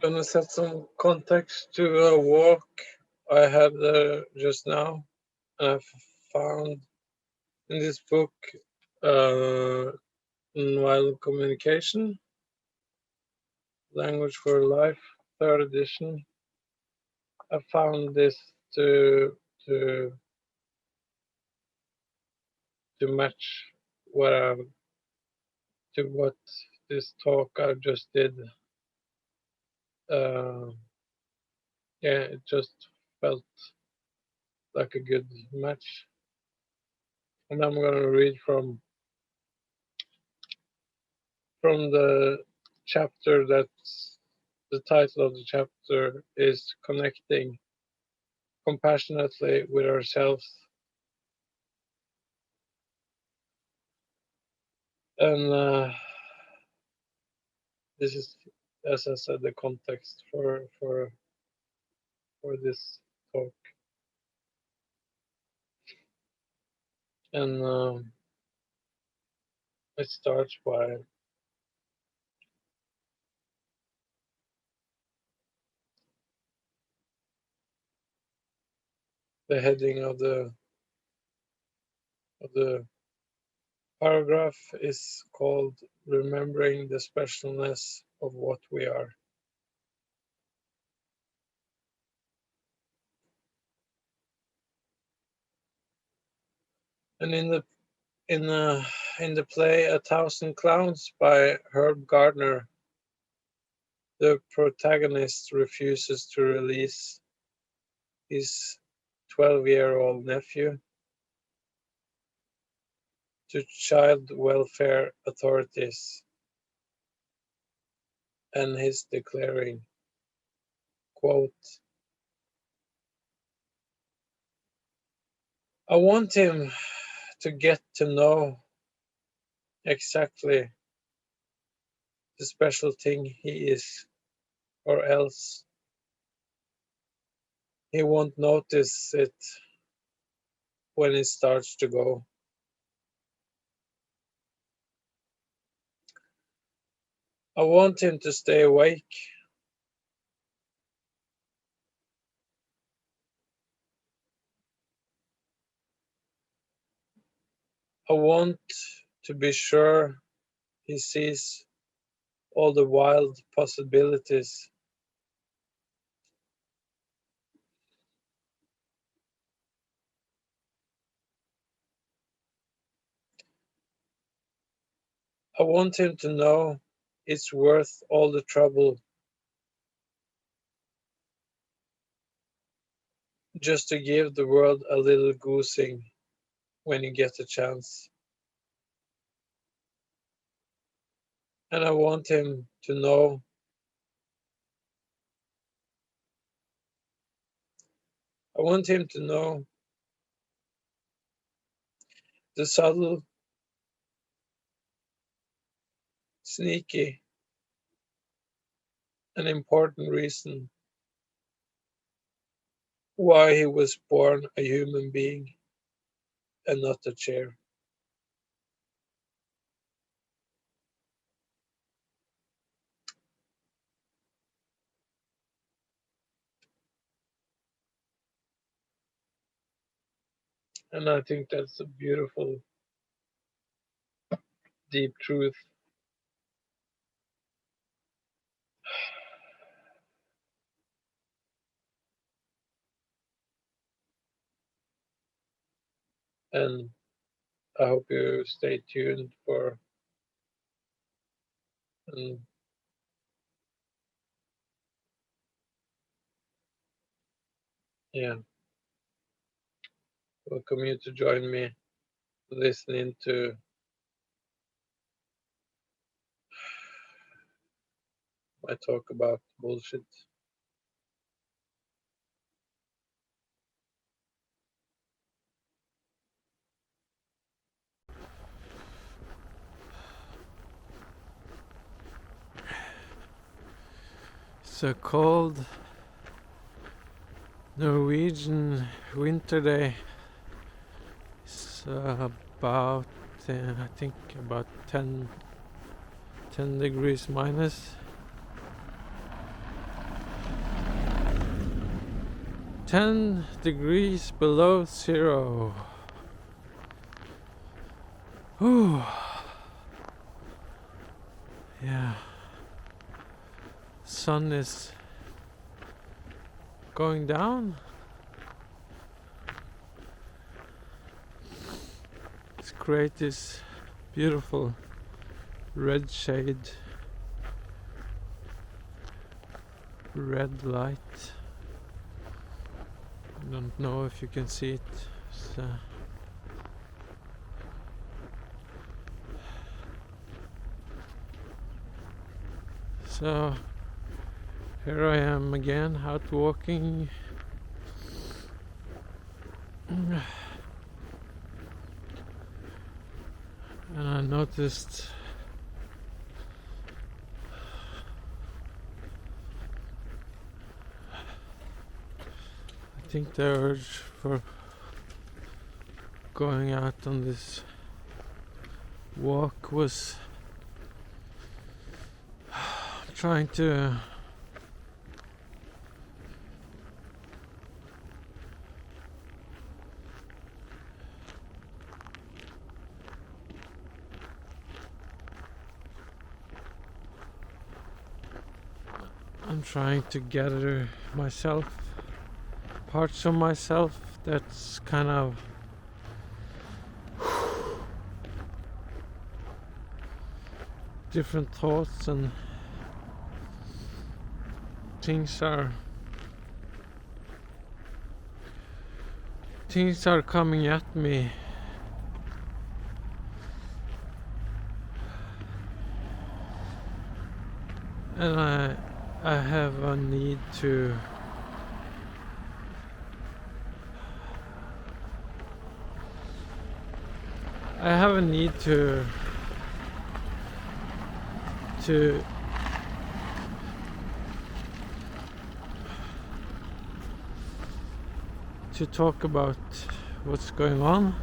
Gonna set some context to a walk I had just now. I found in this book, Nonviolent Communication, Language for Life, third edition. I found this to to to match what I to what this talk I just did. Uh, yeah, it just felt like a good match. And I'm gonna read from the chapter that's the title of the chapter is Connecting Compassionately with Ourselves. And this is, as I said, the context for this talk. And it starts by the heading of the paragraph is called Remembering the Specialness of What We Are. And in the play A Thousand Clowns by Herb Gardner, the protagonist refuses to release his 12-year-old nephew to child welfare authorities, and he's declaring, quote, I want him to get to know exactly the special thing he is, or else he won't notice it when it starts to go. I want him to stay awake. I want to be sure he sees all the wild possibilities. I want him to know it's worth all the trouble just to give the world a little goosing when you get a chance. And I want him to know the subtle, sneaky, and important reason why he was born a human being and not a chair. And I think that's a beautiful, deep truth. And I hope you stay tuned for, and yeah, welcome you to join me listening to my talk about bullshit. It's a cold Norwegian winter day. It's about, I think, about 10 degrees minus. 10 degrees below zero. Whew. Yeah. Sun is going down. It's create this beautiful red shade, red light. I don't know if you can see it. So here I am again, out walking. And I noticed I think the urge for going out on this walk was trying to gather myself, parts of myself that's kind of different thoughts and things are coming at me. And I have a need to to talk about what's going on.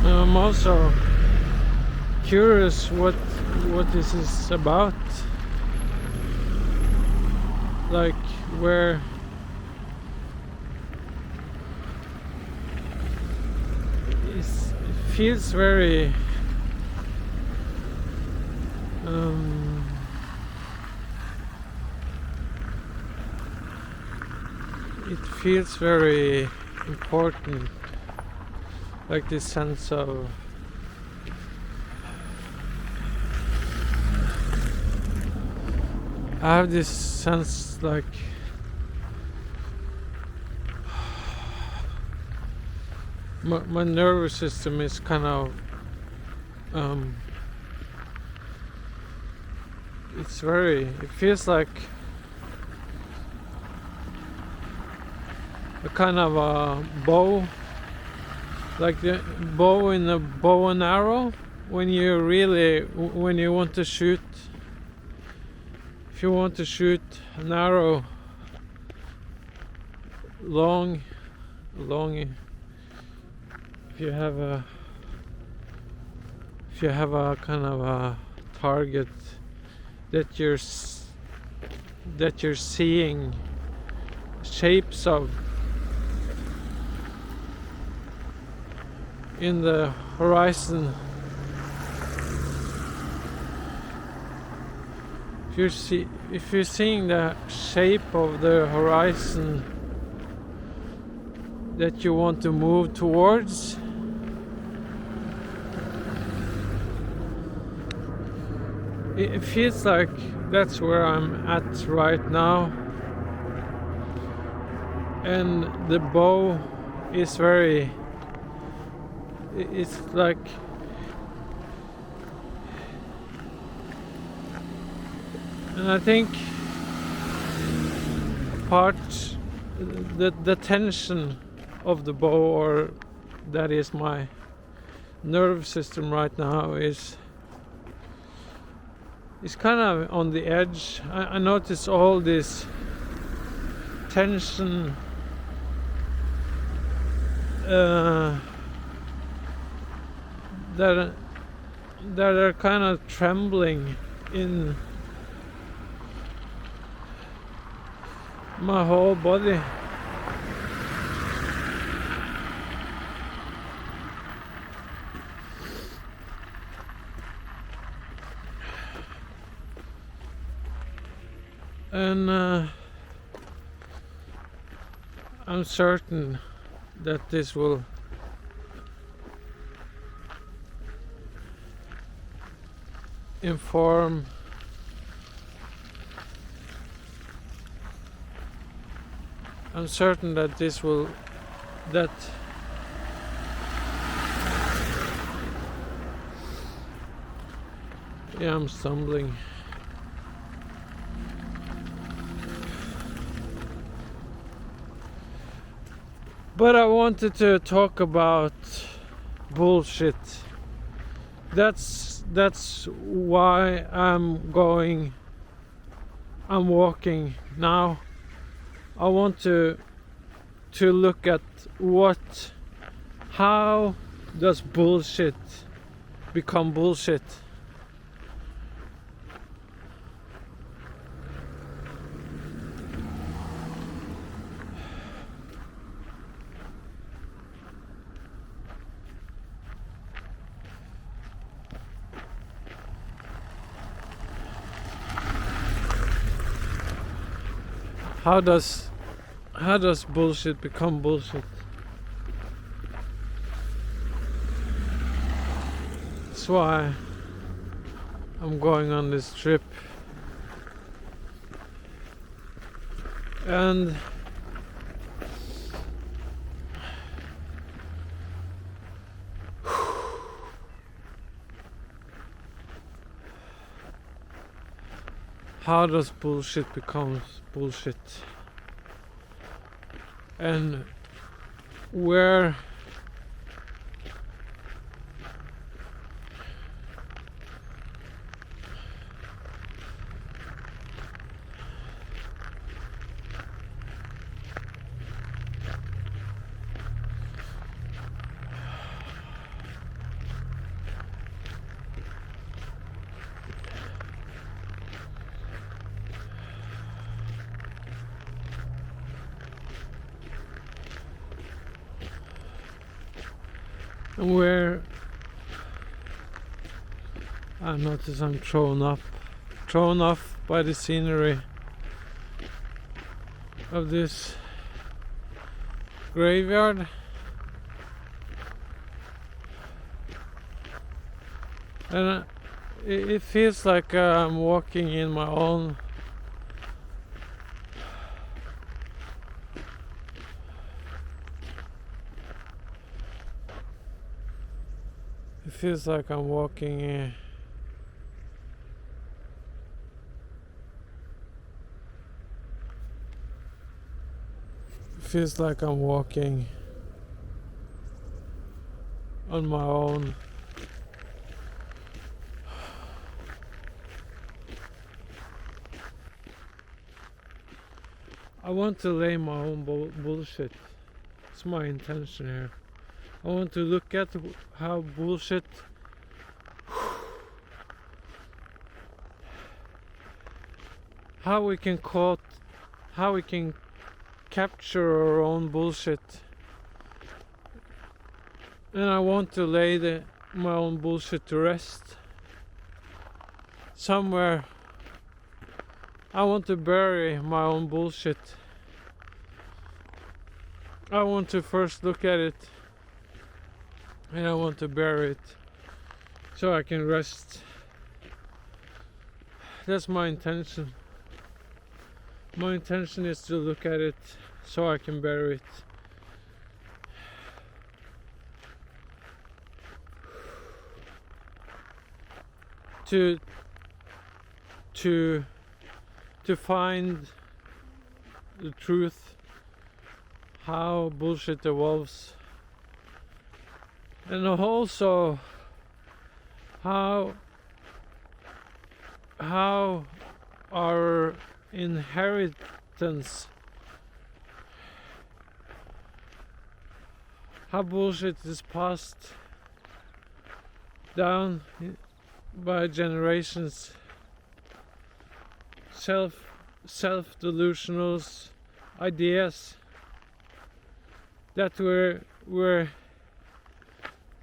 I'm also curious what this is about, like where it feels very important, like this sense of I have this sense like my nervous system is kind of it feels like a kind of a bow, like the bow in a bow and arrow, when you want to shoot. If you want to shoot an arrow long, if you have a kind of a target that you're seeing shapes of in the horizon, if you're seeing the shape of the horizon that you want to move towards, it feels like that's where I'm at right now. And the bow is it's like and I think the tension of the bow, or that is my nerve system right now, is kind of on the edge. I notice all this tension uh, that that are kind of trembling in my whole body. And I'm certain that this will inform I'm certain that that yeah, I'm stumbling. But I wanted to talk about bullshit. That's why I'm walking now. I want to look at how does bullshit become bullshit? How does bullshit become bullshit? That's why I'm going on this trip. And how does bullshit become bullshit? And where I notice I'm thrown off by the scenery of this graveyard. And it feels like I'm walking in my own it feels like I'm walking on my own. I want to lay my own bullshit. It's my intention here. I want to look at how bullshit how we can capture our own bullshit. And I want to lay my own bullshit to rest. Somewhere I want to bury my own bullshit. I want to first look at it and I want to bury it so I can rest. That's my intention. My intention is to look at it so I can bury it. To find the truth, how bullshit evolves, and also how our inheritance, how bullshit is passed down by generations. Self-delusional ideas that we're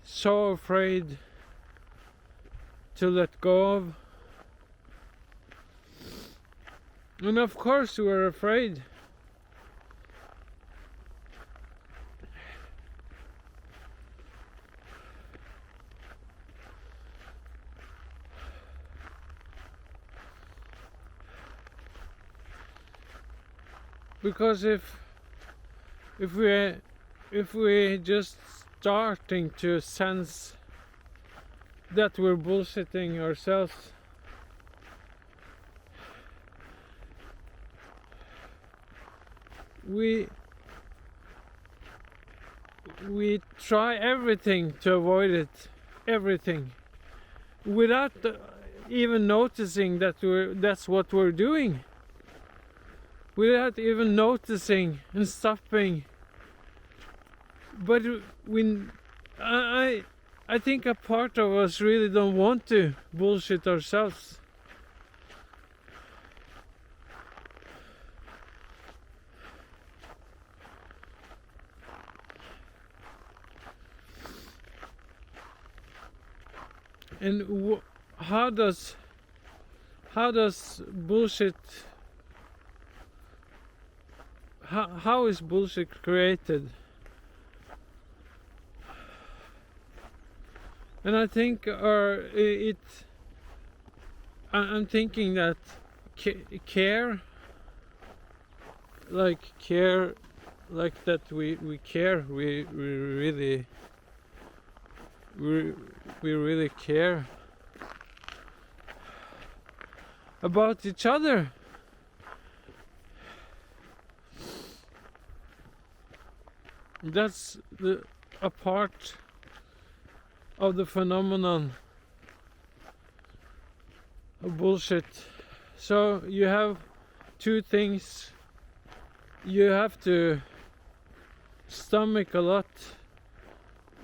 so afraid to let go of. And of course we're afraid. Because if we just starting to sense that we're bullshitting ourselves, we try everything to avoid it, everything, without even noticing that that's what we're doing, without even noticing and stopping. But I think a part of us really don't want to bullshit ourselves. And how does bullshit, how is bullshit created? And I think I'm thinking that care, like that we care, we really care about each other. That's a part of the phenomenon of bullshit. So you have two things you have to stomach a lot,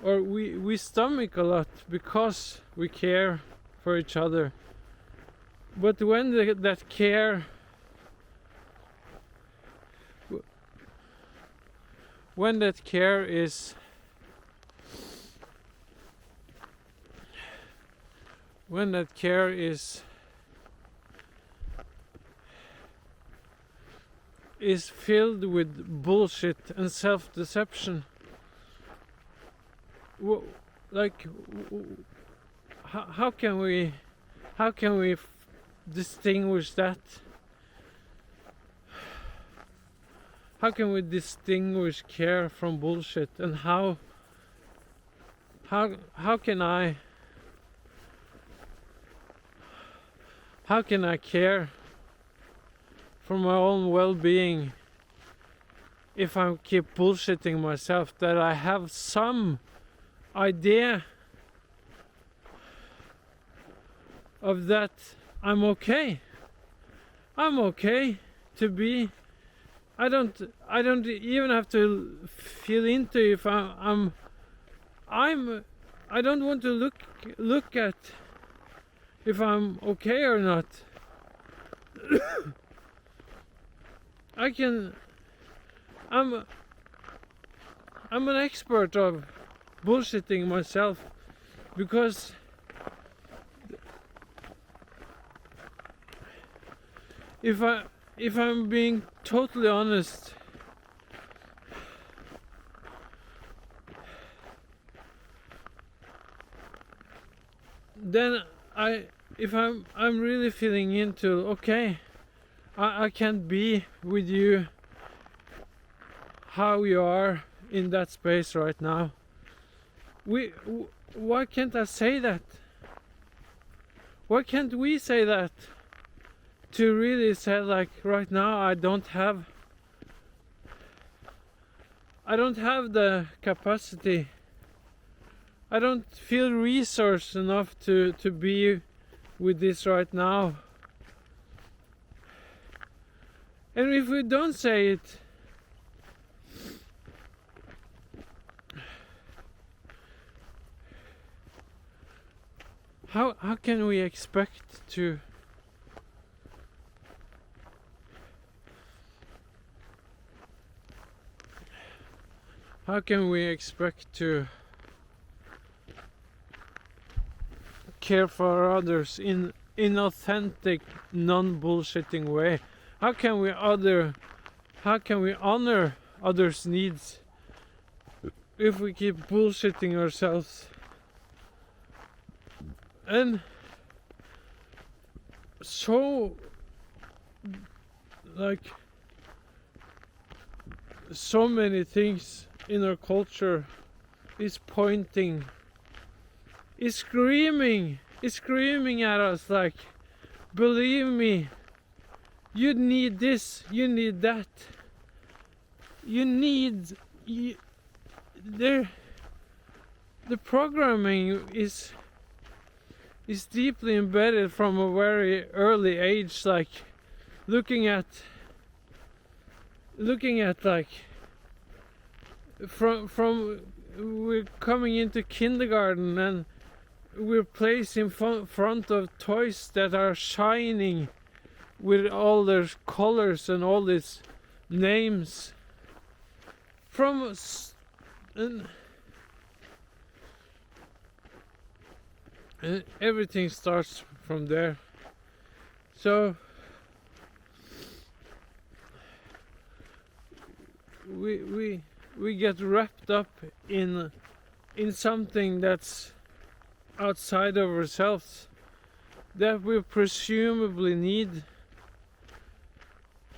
or we stomach a lot because we care for each other. But when that care, when that care is filled with bullshit and self-deception, like how can we distinguish that? How can we distinguish care from bullshit? And how can I care for my own well-being if I keep bullshitting myself that I have some idea of that I'm okay to be. I don't even have to feel into if I don't want to look at if I'm okay or not. I'm an expert of bullshitting myself, because if I'm being totally honest, then if I'm really feeling into, okay, I can't be with you how you are in that space right now. Why can't I say that? Why can't we say that? To really say, like, right now I don't have the capacity, I don't feel resource enough to be with this right now. And if we don't say it, how can we expect to care for others in authentic, non-bullshitting way? How can we honor others' needs if we keep bullshitting ourselves? And so, like, so many things in our culture is pointing, is screaming at us like, believe me, you need this, you need that, the programming is deeply embedded from a very early age, like looking at like from we're coming into kindergarten and we're placed in front of toys that are shining with all their colors and all these names from and everything starts from there. So we get wrapped up in something that's outside of ourselves that we presumably need.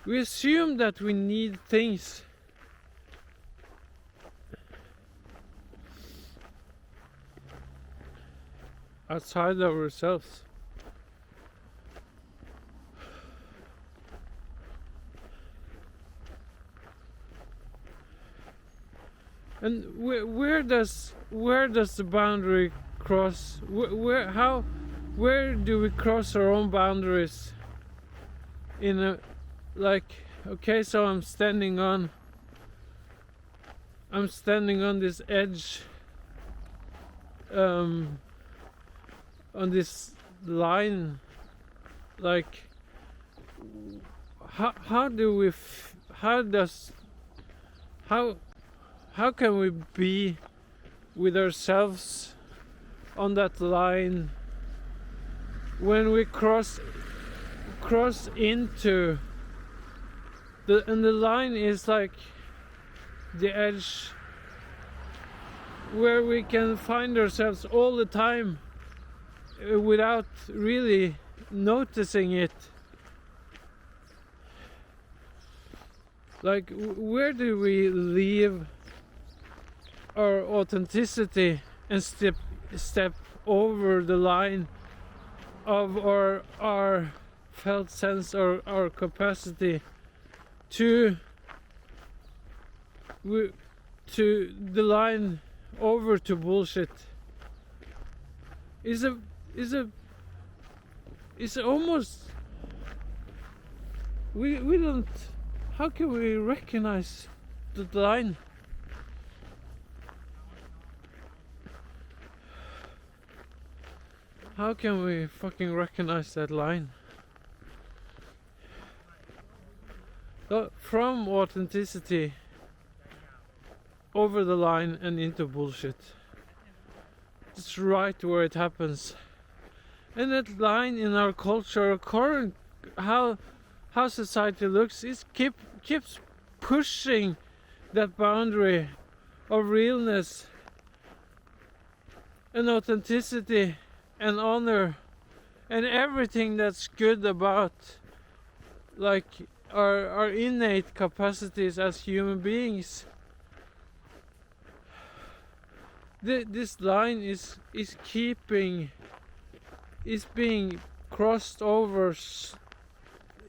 We assume that we need things outside of ourselves. And where does the boundary cross? Where do we cross our own boundaries? In a, like, okay, so I'm standing on this edge, on this line, like, how can we be with ourselves on that line when we cross into and the line is like the edge where we can find ourselves all the time without really noticing it. Like, where do we leave our authenticity and step over the line of our felt sense or our capacity to the line over to bullshit? Is almost, we don't, how can we recognize the line? How can we fucking recognize that line? So, from authenticity over the line and into bullshit. It's right where it happens. And that line in our culture, current, how society looks, is keeps pushing that boundary of realness and authenticity and honor and everything that's good about, like, our innate capacities as human beings. This line is being crossed over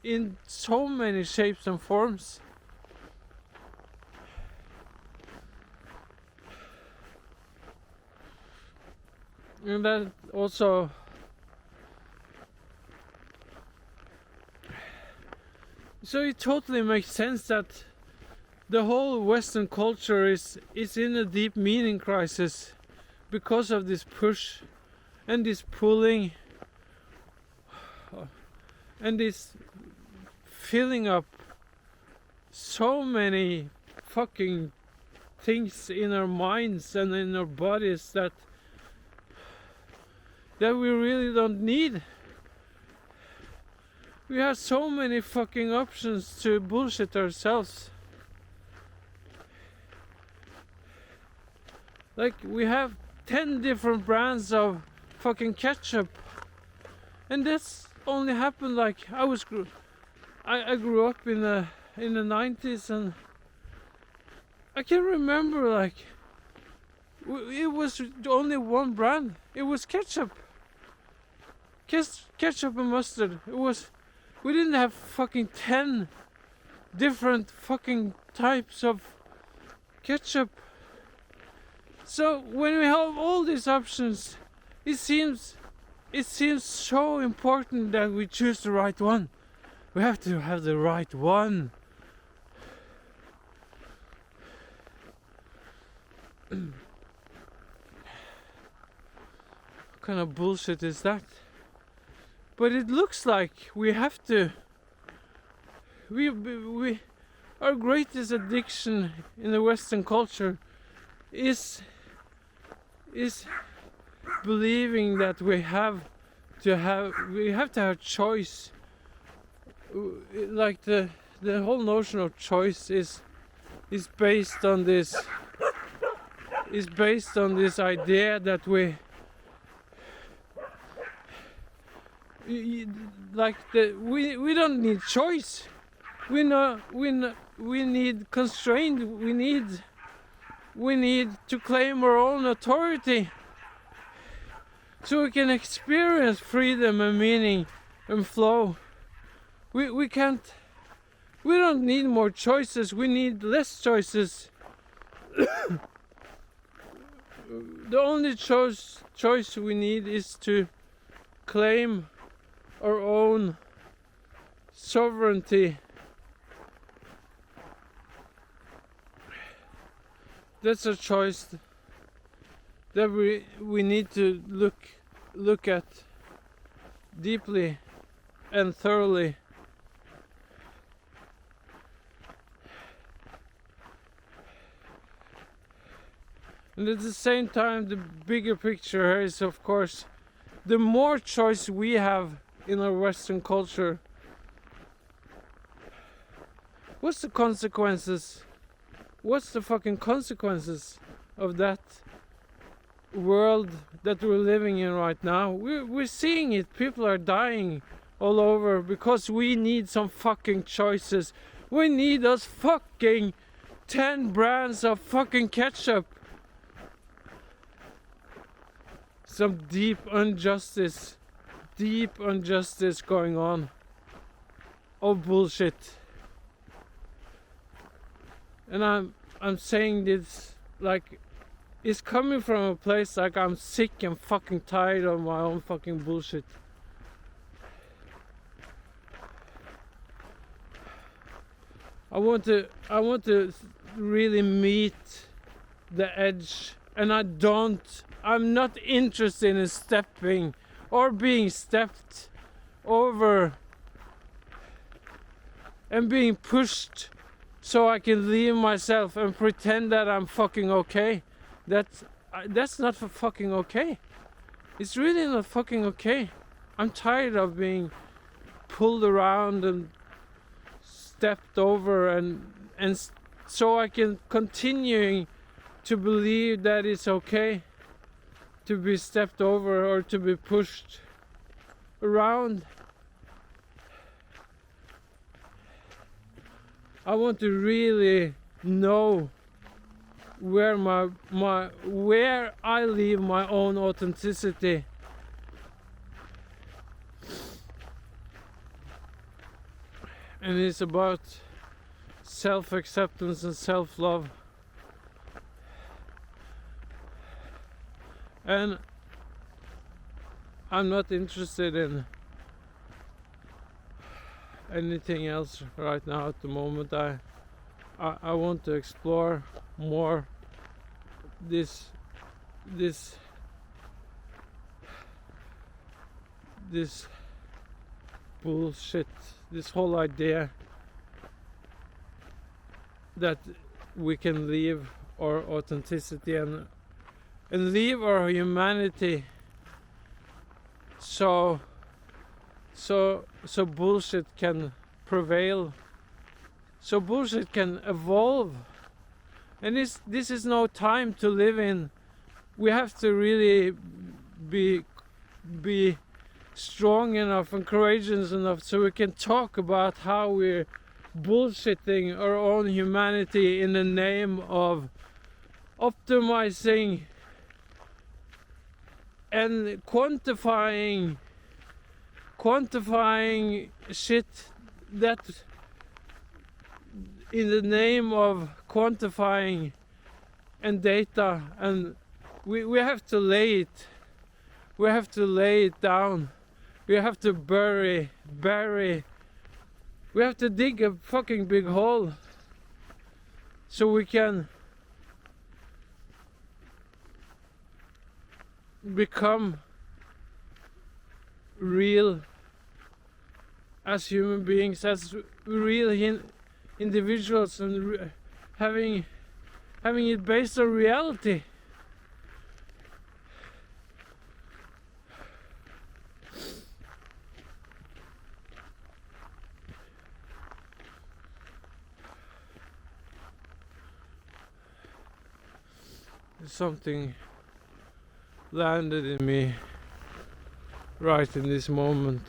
in so many shapes and forms. And that also, so it totally makes sense that the whole Western culture is in a deep meaning crisis because of this push and this pulling and this filling up so many fucking things in our minds and in our bodies that we really don't need. We have so many fucking options to bullshit ourselves. Like, we have 10 different brands of fucking ketchup, and that's only happened like I grew up in the 90s, and I can remember like it was only one brand. It was ketchup. Ketchup and mustard. We didn't have fucking 10 different fucking types of ketchup. So when we have all these options, it seems so important that we choose the right one. We have to have the right one. What kind of bullshit is that? But it looks like we have to. Our greatest addiction in the Western culture is believing that we have to have choice. Like the whole notion of choice is based on this idea that we don't need choice. We need constraint. We need to claim our own authority so we can experience freedom and meaning and flow. We don't need more choices, we need less choices. The only choice we need is to claim our own sovereignty. That's a choice that we need to look at deeply and thoroughly. And at the same time, the bigger picture here is, of course, the more choice we have in our Western culture, what's the consequences? What's the fucking consequences of that world that we're living in right now? We're seeing it. People are dying all over because we need some fucking choices. We need those fucking 10 brands of fucking ketchup. Some deep injustice going on. Oh, bullshit. And I'm saying this like it's coming from a place like I'm sick and fucking tired of my own fucking bullshit. I want to really meet the edge, and I'm not interested in stepping or being stepped over and being pushed so I can leave myself and pretend that I'm fucking okay. That's not fucking okay. It's really not fucking okay. I'm tired of being pulled around and stepped over and so I can continue to believe that it's okay to be stepped over or to be pushed around. I want to really know where where I leave my own authenticity. And it's about self-acceptance and self-love. And I'm not interested in anything else right now at the moment. I want to explore more this this bullshit, this whole idea that we can leave our authenticity and leave our humanity, so bullshit can prevail, so bullshit can evolve. And this is no time to live in. We have to really be strong enough and courageous enough so we can talk about how we're bullshitting our own humanity in the name of optimizing and quantifying shit, that in the name of quantifying and data, and we have to lay it down. We have to bury, we have to dig a fucking big hole so we can become real as human beings, as real individuals, and having it based on reality. Something landed in me right in this moment.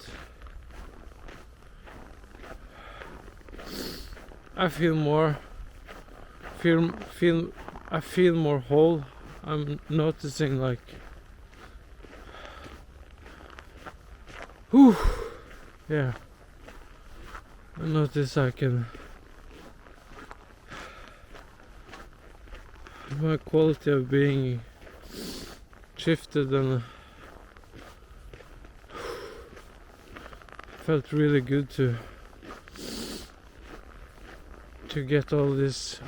I feel more whole. I'm noticing, like, whew, yeah, I notice my quality of being shifted, and felt really good to get all this,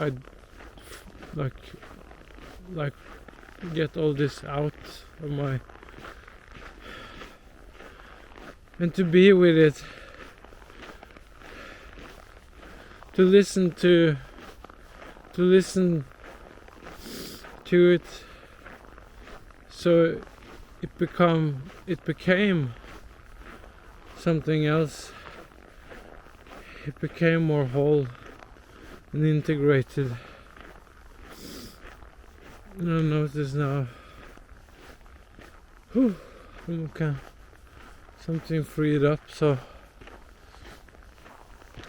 get all this out of my, and to be with it, to listen to it, so it became something else. It became more whole and integrated. And I notice now, okay, something freed up, so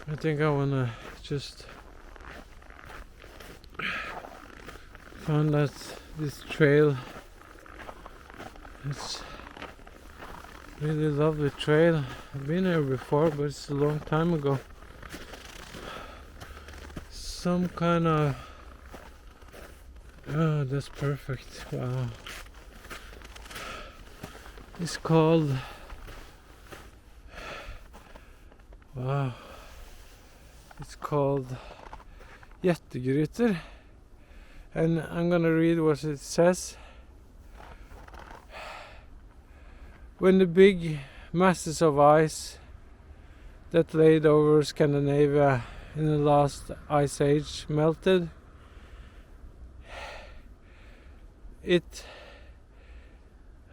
I think I wanna just find that this trail. It's really lovely trail. I've been here before, but it's a long time ago. Some kind of, oh, that's perfect. Wow. It's called, wow, it's called Jättegryter, and I'm gonna read what it says. When the big masses of ice that laid over Scandinavia in the last ice age melted, it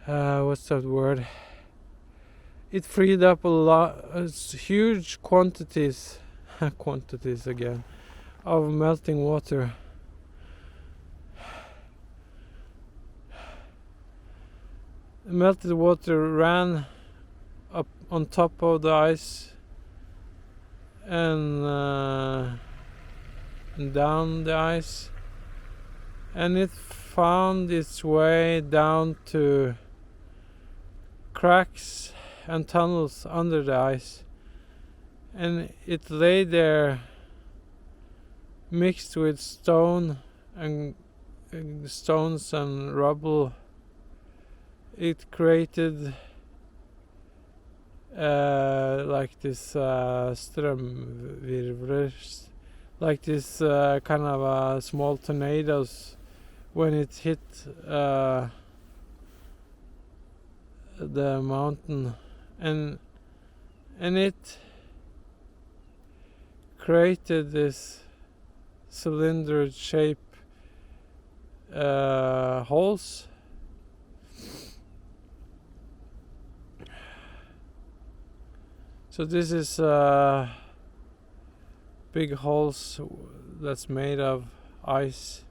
what's that word? It freed up a lot, huge quantities again, of melting water. The melted water ran up on top of the ice and down the ice, and it found its way down to cracks and tunnels under the ice, and it lay there mixed with stones and rubble. It created like this strömvirvlar, like this kind of small tornadoes when it hit the mountain, and it created this cylinder shape holes. So this is big holes that's made of ice,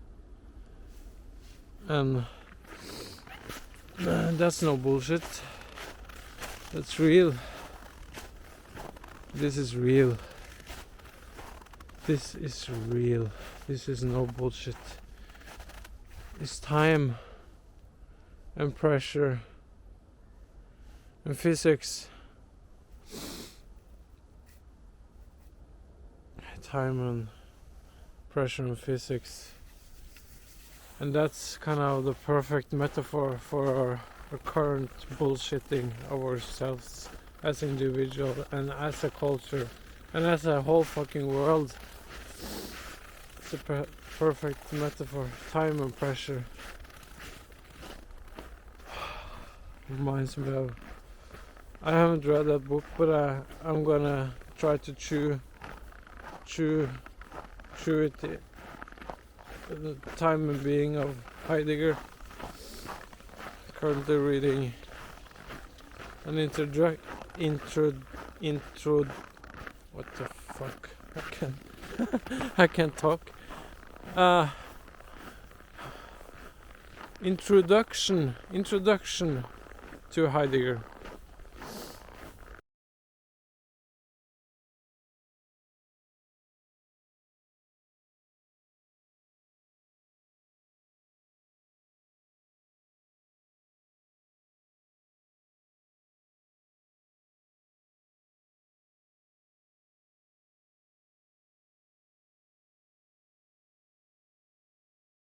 and that's no bullshit. That's real. This is real. This is real. This is no bullshit. It's time and pressure and physics. Time and pressure and physics. And that's kind of the perfect metaphor for our current bullshitting of ourselves as individual and as a culture and as a whole fucking world. It's a perfect metaphor. Time and pressure. Reminds me of... I haven't read that book, but I'm gonna try to chew it. The Time and Being of Heidegger. Currently reading an intro. What the fuck? I can't talk. Introduction to Heidegger.